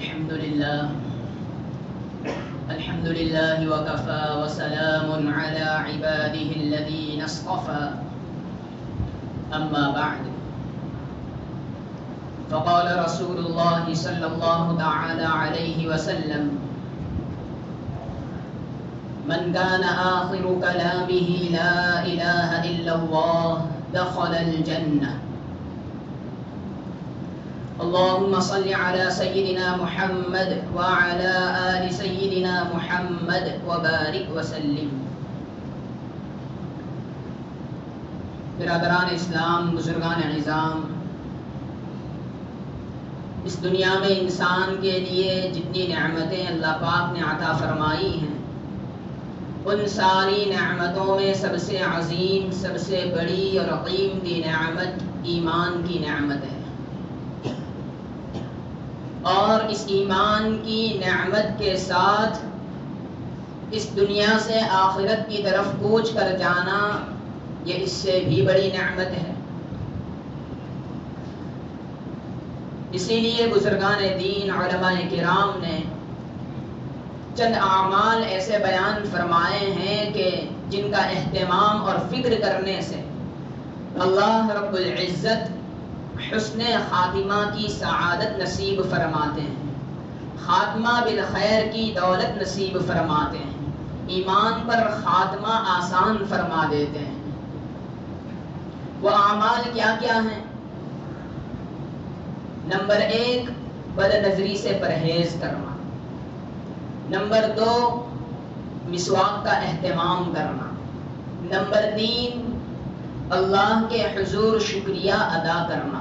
الحمد لله وكفى وسلام على عباده الذين اصطفى أما بعد فقال رسول الله صلى الله تعالى عليه وسلم من كان آخر كلامه لا إله إلا الله دخل الجنة اللهم صل على سيدنا محمد وعلى آل سيدنا محمد وبارك وسلم۔ برادران اسلام، بزرگان عظام، اس دنیا میں انسان کے لیے جتنی نعمتیں اللہ پاک نے عطا فرمائی ہیں، ان ساری نعمتوں میں سب سے عظیم، سب سے بڑی اور قیمتی نعمت ایمان کی نعمت ہے، اور اس ایمان کی نعمت کے ساتھ اس دنیا سے آخرت کی طرف کوچ کر جانا، یہ اس سے بھی بڑی نعمت ہے۔ اسی لیے بزرگان دین، علماء کرام نے چند اعمال ایسے بیان فرمائے ہیں کہ جن کا اہتمام اور فکر کرنے سے اللہ رب العزت حسن خاتمہ کی سعادت نصیب فرماتے ہیں، خاتمہ بالخیر کی دولت نصیب فرماتے ہیں، ایمان پر خاتمہ آسان فرما دیتے ہیں۔ وہ اعمال کیا کیا ہیں؟ نمبر 1، بد نظری سے پرہیز کرنا۔ نمبر 2، مسواک کا اہتمام کرنا۔ نمبر 3، اللہ کے حضور شکریہ ادا کرنا۔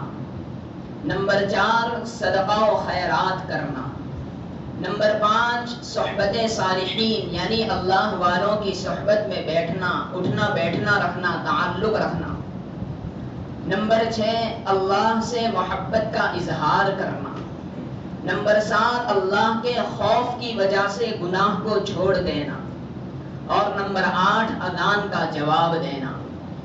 نمبر 4، صدقہ و خیرات کرنا۔ نمبر 5، صحبت صالحین یعنی اللہ والوں کی صحبت میں بیٹھنا، اٹھنا بیٹھنا رکھنا، تعلق رکھنا۔ نمبر 6، اللہ سے محبت کا اظہار کرنا۔ نمبر 7، اللہ کے خوف کی وجہ سے گناہ کو چھوڑ دینا۔ اور نمبر 8، اذان کا جواب دینا۔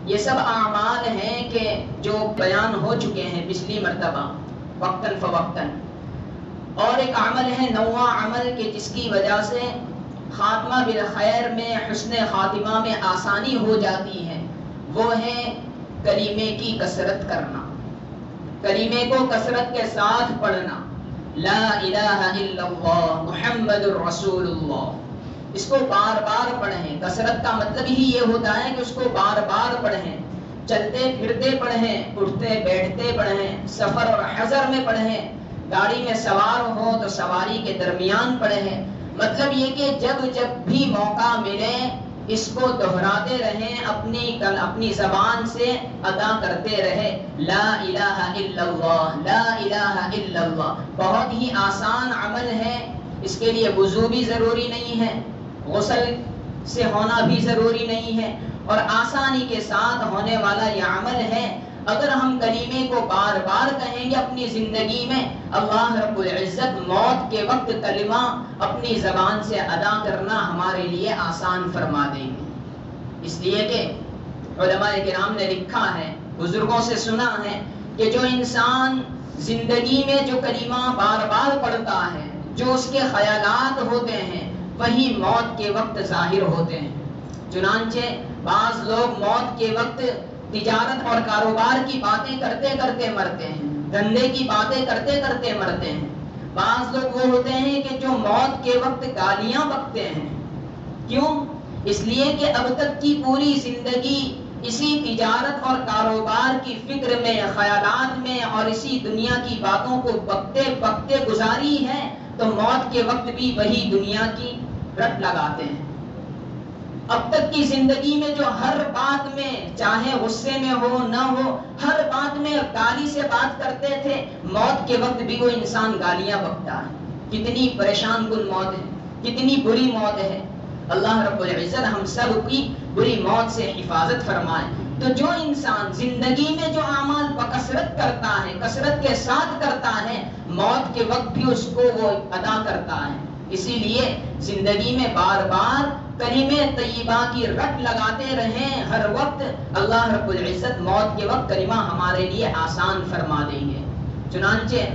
یہ سب اعمال ہیں کہ جو بیان ہو چکے ہیں پچھلی مرتبہ وقتاً فوقتاً۔ اور ایک عمل ہے نوع عمل کہ جس کی وجہ سے خاتمہ بالخیر میں، حسن خاتمہ میں آسانی ہو جاتی ہے، وہ ہے کلمے کی کثرت کرنا، کلمے کو کثرت کے ساتھ پڑھنا، لا الہ الا اللہ محمد الرسول اللہ۔ اس کو بار بار پڑھیں۔ کثرت کا مطلب ہی یہ ہوتا ہے کہ اس کو بار بار پڑھیں، چلتے پھرتے پڑھیں، اٹھتے بیٹھتے پڑھیں، سفر اور حضر میں پڑھیں، گاڑی میں سوار ہو تو سواری کے درمیان پڑھیں۔ مطلب یہ کہ جب جب بھی موقع ملے اس کو دہراتے رہیں، اپنی زبان سے ادا کرتے رہے، لا الہ الا اللہ، لا الہ الا اللہ۔ بہت ہی آسان عمل ہے، اس کے لیے وضو بھی ضروری نہیں ہے، غسل سے ہونا بھی ضروری نہیں ہے، اور آسانی کے ساتھ ہونے والا یہ عمل ہے۔ اگر ہم کلمے کو بار بار کہیں گے اپنی زندگی میں، اللہ رب العزت موت کے وقت کلمہ اپنی زبان سے ادا کرنا ہمارے لیے آسان فرما دیں گے۔ اس لیے کہ علماء کرام نے لکھا ہے، بزرگوں سے سنا ہے کہ جو انسان زندگی میں جو کلمہ بار بار پڑھتا ہے، جو اس کے خیالات ہوتے ہیں، وہی موت کے وقت ظاہر ہوتے ہیں۔ چنانچہ بعض لوگ موت کے وقت تجارت اور کاروبار کی باتیں کرتے کرتے مرتے ہیں، دھندے کی باتیں کرتے کرتے مرتے ہیں۔ بعض لوگ وہ ہوتے ہیں کہ جو موت کے وقت گالیاں بکتے ہیں۔ کیوں؟ اس لیے کہ اب تک کی پوری زندگی اسی تجارت اور کاروبار کی فکر میں، خیالات میں اور اسی دنیا کی باتوں کو بکتے بکتے گزاری ہے، تو موت کے وقت بھی وہی دنیا کی رٹ لگاتے ہیں۔ اب تک کی زندگی میں جو ہر بات میں، چاہے غصے میں ہو نہ ہو، ہر بات میں گالی سے بات کرتے تھے، موت کے وقت بھی وہ انسان گالیاں بکتا ہے۔ کتنی پریشان کن موت ہے، کتنی بری موت ہے۔ اللہ رب العزت ہم سب کی بری موت سے حفاظت فرمائے۔ تو جو انسان زندگی میں جو اعمال بکثرت کرتا ہے، کثرت کے ساتھ کرتا ہے، موت کے وقت بھی اس کو وہ ادا کرتا ہے۔ اسی لیے زندگی میں بار بار کلمہ طیبہ کی رٹ لگاتے رہیں ہر وقت، اللہ رب العزت موت کے وقت کلمہ ہمارے لیے آسان فرما دیں گے۔ چنانچہ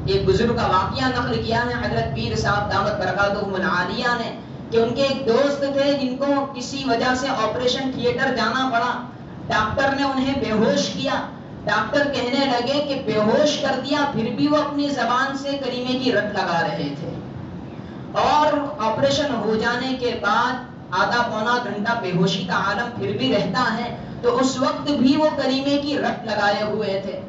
ایک بزرگ کا واقعہ نقل کیا ہے حضرت پیر صاحب دامت برکاتہم العالیہ نے کہ ان کے ایک دوست تھے جن کو کسی وجہ سے آپریشن تھیٹر جانا پڑا. ڈاکٹر نے انہیں بے ہوش کیا. ڈاکٹر کہنے لگے کہ بے ہوش کر دیا, پھر بھی وہ اپنی زبان سے کلمے کی رٹ لگا رہے تھے, اور آپریشن ہو جانے کے بعد آدھا پونا گھنٹہ بے ہوشی کا عالم پھر بھی رہتا ہے, تو اس وقت بھی وہ کلمے کی رٹ لگائے ہوئے تھے.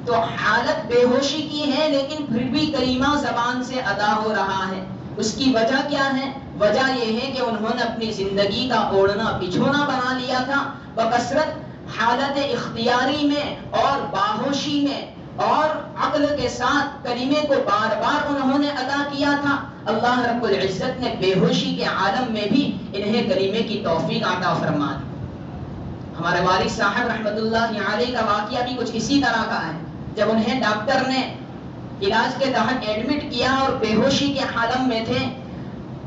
تو حالت بے ہوشی کی ہے لیکن پھر بھی کلمہ زبان سے ادا ہو رہا ہے. اس کی وجہ کیا ہے؟ وجہ یہ ہے کہ انہوں نے اپنی زندگی کا اوڑھنا بچھونا بنا لیا تھا بکثرت حالت اختیاری میں اور باہوشی میں, اور عقل کے ساتھ کلمے کو بار بار انہوں نے ادا کیا تھا. اللہ رب العزت نے بے ہوشی کے عالم میں بھی انہیں کلمے کی توفیق عطا فرما دی. ہمارے والد صاحب رحمت اللہ علیہ کا واقعہ بھی کچھ اسی طرح کا ہے. جب انہیں ڈاکٹر نے علاج کے تحت ایڈمٹ کیا اور بے ہوشی کے عالم میں تھے,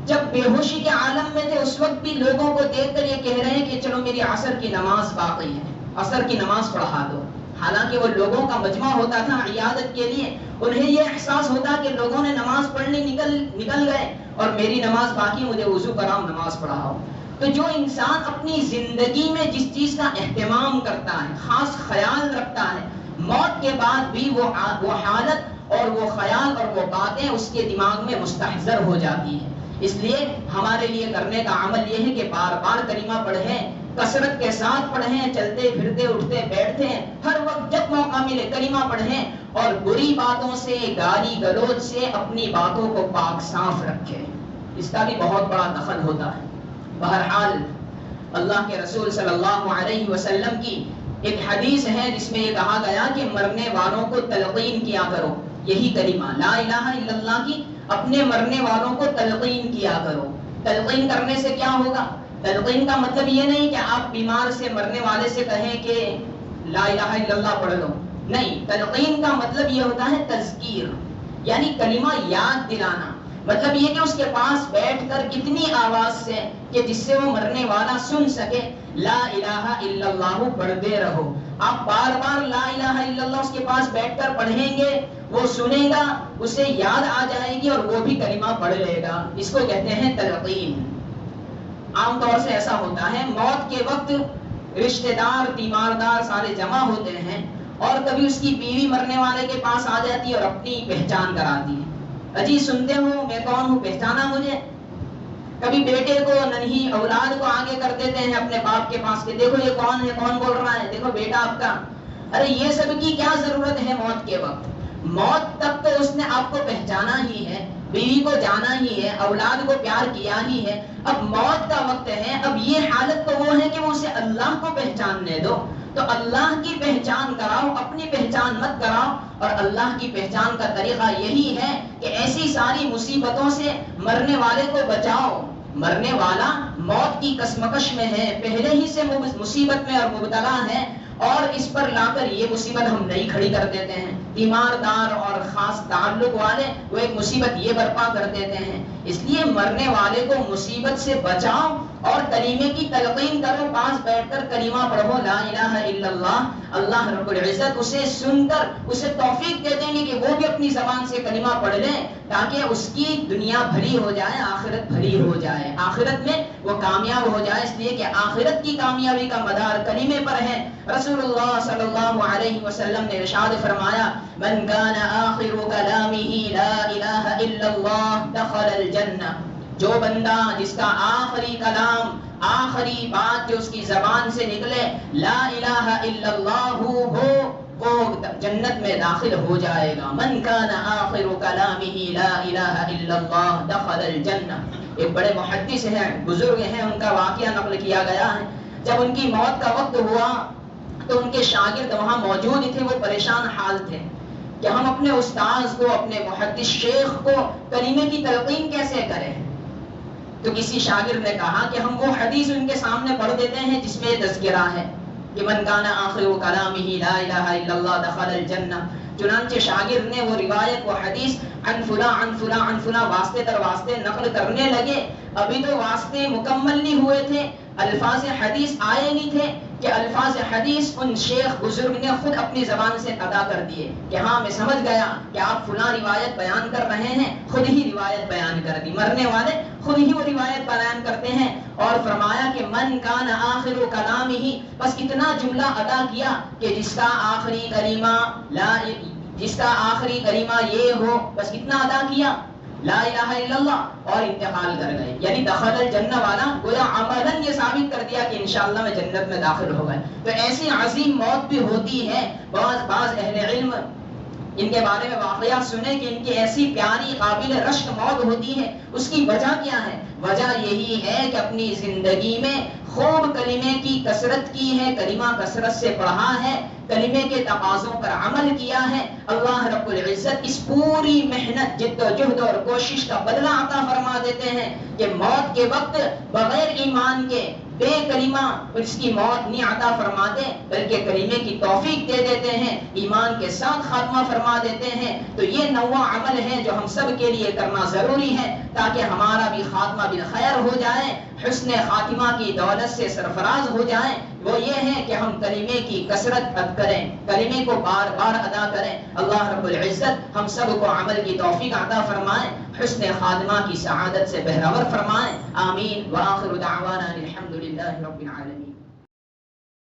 جب بے ہوشی کے عالم میں تھے اس وقت بھی لوگوں کو دیکھ کر یہ کہہ رہے ہیں کہ چلو میری عصر کی نماز باقی ہے, عصر کی نماز پڑھا دو. حالانکہ وہ لوگوں کا مجمع ہوتا تھا عیادت کے لیے, انہیں یہ احساس ہوتا کہ لوگوں نے نماز پڑھنے نکل گئے اور میری نماز باقی, مجھے وضو کراؤ نماز پڑھاؤ. تو جو انسان اپنی زندگی میں جس چیز کا اہتمام کرتا ہے, خاص خیال رکھتا ہے, موت کے بعد بھی وہ حالت اور وہ خیال اور وہ باتیں اس کے دماغ میں مستحضر ہو جاتی ہیں. اس لیے ہمارے لیے کرنے کا عمل یہ ہے کہ بار بار کلمہ پڑھیں, کثرت کے ساتھ پڑھیں, چلتے پھرتے اٹھتے بیٹھتے ہر وقت جب موقع ملے کلمہ پڑھیں, اور بری باتوں سے گالی گلوچ سے اپنی باتوں کو پاک صاف رکھیں. اس کا بھی بہت بڑا دخل ہوتا ہے. بہرحال اللہ کے رسول صلی اللہ علیہ وسلم کی ایک حدیث ہے جس میں یہ کہا گیا کہ مرنے والوں کو تلقین کیا کرو, یہی کلمہ لا الہ الا اللہ کی اپنے مرنے والوں کو تلقین کیا کرو. تلقین کرنے سے کیا ہوگا؟ تلقین کا مطلب یہ نہیں کہ آپ بیمار سے مرنے والے سے کہیں کہ لا الہ الا اللہ پڑھ لو, نہیں. تلقین کا مطلب یہ ہوتا ہے تذکیر, یعنی کلمہ یاد دلانا. مطلب یہ کہ اس کے پاس بیٹھ کر اتنی آواز سے کہ جس سے وہ مرنے والا سن سکے, لا الہ الا اللہ پڑھتے رہو. آپ بار بار لا الہ الا اللہ اس کے پاس بیٹھ کر پڑھیں گے, وہ سنے گا, اسے یاد آ جائے گی اور وہ بھی کلمہ پڑھ لے گا. اس کو کہتے ہیں تلقین. عام طور سے ایسا ہوتا ہے موت کے وقت رشتہ دار تیماردار سارے جمع ہوتے ہیں, اور کبھی اس کی بیوی مرنے والے کے پاس آ جاتی ہے اور اپنی پہچان کراتی ہے. اجی سنتے ہو میں کون ہوں, پہچانا مجھے؟ کبھی بیٹے کو ننھی اولاد کو آگے کر دیتے ہیں اپنے باپ کے پاس کہ دیکھو یہ کون ہے, کون بول رہا ہے, دیکھو بیٹا آپ کا. ارے یہ سب کی کیا ضرورت ہے موت کے وقت؟ موت تک تو اس نے آپ کو پہچانا ہی ہے, بیوی کو جانا ہی ہے, اولاد کو پیار کیا ہی ہے. اب موت کا وقت ہے, اب یہ حالت تو وہ ہے کہ وہ اسے اللہ کو پہچاننے دو. تو اللہ کی پہچان کراؤ, اپنی پہچان مت کراؤ. اور اللہ کی پہچان کا طریقہ یہی ہے کہ ایسی ساری مصیبتوں سے مرنے والے کو بچاؤ. مرنے والا موت کی کشمکش میں ہے, پہلے ہی سے مصیبت میں اور مبتلا ہے, اور اس پر لا کر یہ مصیبت ہم نہیں کھڑی کر دیتے ہیں. تیماردار اور خاص تعلق والے وہ ایک مصیبت یہ برپا کر دیتے ہیں. اس لیے مرنے والے کو مصیبت سے بچاؤ اور کلمے کی تلقین کرو, پاس بیٹھ کر کلمہ پڑھو لا الہ الا اللہ. اللہ رب العزت اسے سن کر اسے توفیق دے دیں گے کہ وہ بھی اپنی زبان سے کلمہ پڑھ لیں, تاکہ اس کی دنیا بھری ہو جائے, آخرت بھری ہو جائے, آخرت میں وہ کامیاب ہو جائے. اس لیے کہ آخرت کی کامیابی کا مدار کلمے پر ہے. رسول اللہ صلی اللہ علیہ وسلم نے ارشاد فرمایا, من کان آخر کلامہ لا الہ الا اللہ دخل الجنہ. جو بندہ جس کا آخری کلام, آخری بات جو اس کی زبان سے نکلے لا الہ الا اللہ ہو, وہ جنت میں داخل ہو جائے گا. من کان آخر کلامہ لا الہ الا اللہ دخل الجنہ. ایک بڑے محدث ہیں, بزرگ ہیں, ان کا واقعہ نقل کیا گیا ہے. جب ان کی موت کا وقت ہوا تو ان کے شاگرد وہاں موجود تھے, وہ پریشان حال تھے کہ ہم اپنے استاذ کو, اپنے محدث شیخ کو کلمے کی تلقین کیسے کریں. تو کسی شاگرد نے کہا کہ ہم وہ حدیث ان کے سامنے پڑھ دیتے ہیں جس میں تذکرہ ہے کہ من کان آخر کلامہ لا الہ الا اللہ دخل الجنہ. چنانچہ شاگرد نے وہ روایت, وہ حدیث عن فلاں عن فلاں عن فلاں واسطے در واسطے نقل کرنے لگے. ابھی تو واسطے مکمل نہیں ہوئے تھے, الفاظ حدیث آئے نہیں تھے کہ الفاظ حدیث ان شیخ بزرگ نے خود اپنی زبان سے ادا کر دیے کہ ہاں میں سمجھ گیا کہ آپ فلاں روایت بیان کر رہے ہیں، خود ہی روایت بیان کر دی، مرنے والے خود ہی وہ روایت بیان کرتے ہیں. اور فرمایا کہ من کان آخر کلامہ، بس اتنا جملہ ادا کیا کہ جس کا آخری کلمہ یہ ہو، بس اتنا ادا کیا لا الہ الا اللہ، اور انتقال کر گئے. یعنی دخل الجنہ والا گویا عملاً یہ ثابت کر دیا کہ انشاءاللہ میں جنت میں داخل ہو گئے. تو ایسی عظیم موت بھی ہوتی ہے. بعض اہل علم ان کے بارے میں واقعات سنیں کہ ان کی ایسی پیاری قابل رشک موت ہوتی ہے. اس کی وجہ کیا ہے؟ وجہ یہی ہے کہ اپنی زندگی میں خوب کلمے کی کثرت کی ہے، کلمہ کثرت سے پڑھا ہے، کلمے کے تقاضوں پر عمل کیا ہے. اللہ رب العزت اس پوری محنت، جد و جہد اور کوشش کا بدلہ عطا فرما دیتے ہیں کہ موت کے وقت بغیر ایمان کے بے کلمہ اس کی موت نہیں عطا فرماتے، بلکہ کلمے کی توفیق دے دیتے ہیں، ایمان کے ساتھ خاتمہ فرما دیتے ہیں. تو یہ نوع عمل ہے جو ہم سب کے لیے کرنا ضروری ہے تاکہ ہمارا بھی خاتمہ بالخیر ہو جائے، حسن خاتمہ کی دولت سے سرفراز ہو جائیں. وہ یہ ہے کہ ہم کلمے کی کثرت کریں، کلمے کو بار بار ادا کریں. اللہ رب العزت ہم سب کو عمل کی توفیق عطا فرمائیں، حسن خاتمہ کی سعادت سے بہرور فرمائیں. آمین. وآخر دعوانا الحمد للہ رب العالمین.